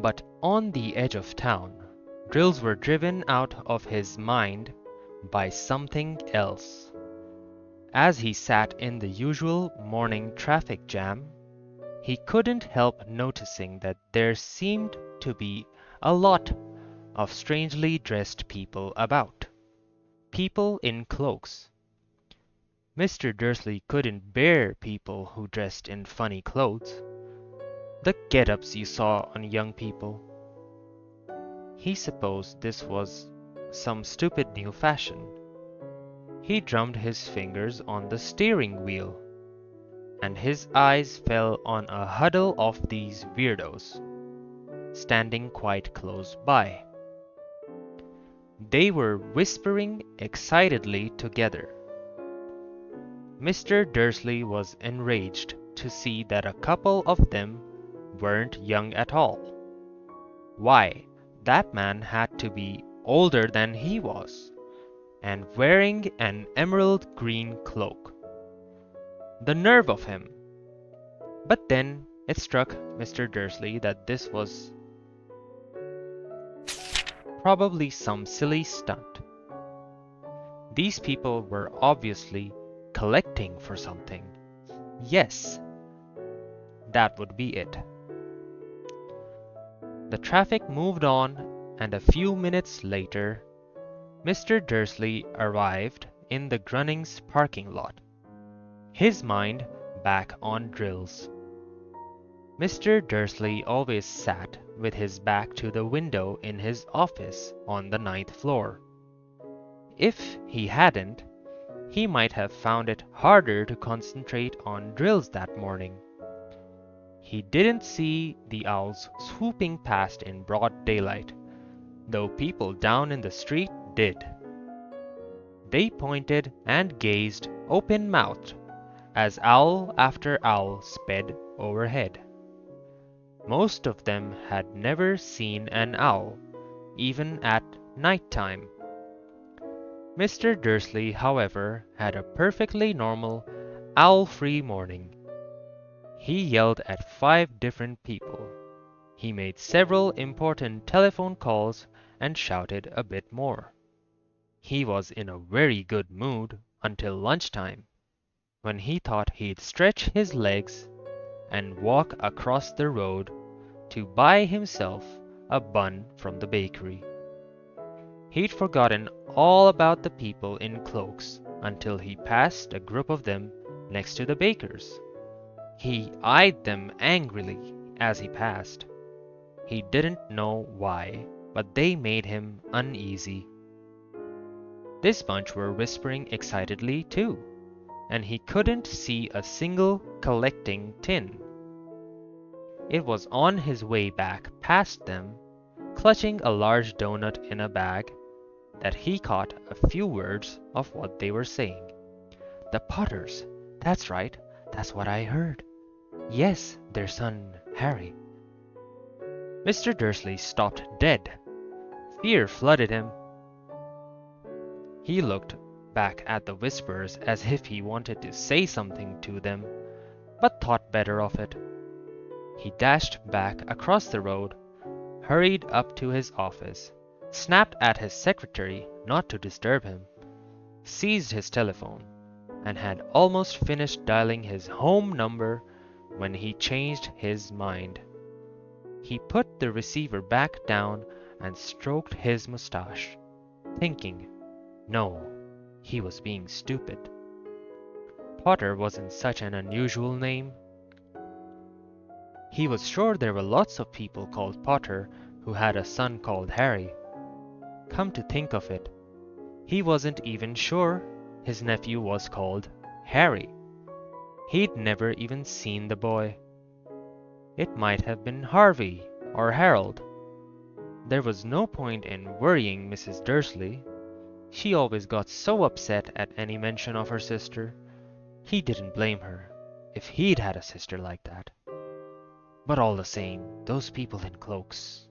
But on the edge of town, drills were driven out of his mind by something else. As he sat in the usual morning traffic jam, he couldn't help noticing that there seemed to be a lot of strangely dressed people about. People in cloaks. Mr. Dursley couldn't bear people who dressed in funny clothes, the get-ups you saw on young people. He supposed this was some stupid new fashion. He drummed his fingers on the steering wheel, and his eyes fell on a huddle of these weirdos, standing quite close by. They were whispering excitedly together. Mr. Dursley was enraged to see that a couple of them weren't young at all. Why, that man had to be older than he was, and wearing an emerald green cloak. The nerve of him! But then it struck Mr. Dursley that this was probably some silly stunt. These people were obviously collecting for something. Yes, that would be it. The traffic moved on, and a few minutes later, Mr. Dursley arrived in the Grunnings parking lot, his mind back on drills. Mr. Dursley always sat with his back to the window in his office on the 9th floor. If he hadn't, he might have found it harder to concentrate on drills that morning. He didn't see the owls swooping past in broad daylight, though people down in the street did. They pointed and gazed open-mouthed as owl after owl sped overhead. Most of them had never seen an owl, even at night time. Mr. Dursley, however, had a perfectly normal, owl-free morning. He yelled at 5 different people. He made several important telephone calls and shouted a bit more. He was in a very good mood until lunchtime, when he thought he'd stretch his legs and walk across the road to buy himself a bun from the bakery. He'd forgotten all about the people in cloaks until he passed a group of them next to the baker's. He eyed them angrily as he passed. He didn't know why, but they made him uneasy. This bunch were whispering excitedly too, and he couldn't see a single collecting tin. It was on his way back past them, clutching a large doughnut in a bag, that he caught a few words of what they were saying. "The Potters! That's right, that's what I heard. Yes, their son, Harry." Mr. Dursley stopped dead. Fear flooded him. He looked back at the whisperers as if he wanted to say something to them, but thought better of it. He dashed back across the road, hurried up to his office, snapped at his secretary not to disturb him, seized his telephone, and had almost finished dialing his home number when he changed his mind. He put the receiver back down and stroked his mustache, thinking, no, he was being stupid. Potter wasn't such an unusual name. He was sure there were lots of people called Potter who had a son called Harry. Come to think of it, he wasn't even sure his nephew was called Harry. He'd never even seen the boy. It might have been Harvey or Harold. There was no point in worrying Mrs. Dursley. She always got so upset at any mention of her sister. He didn't blame her if he'd had a sister like that. But all the same, those people in cloaks.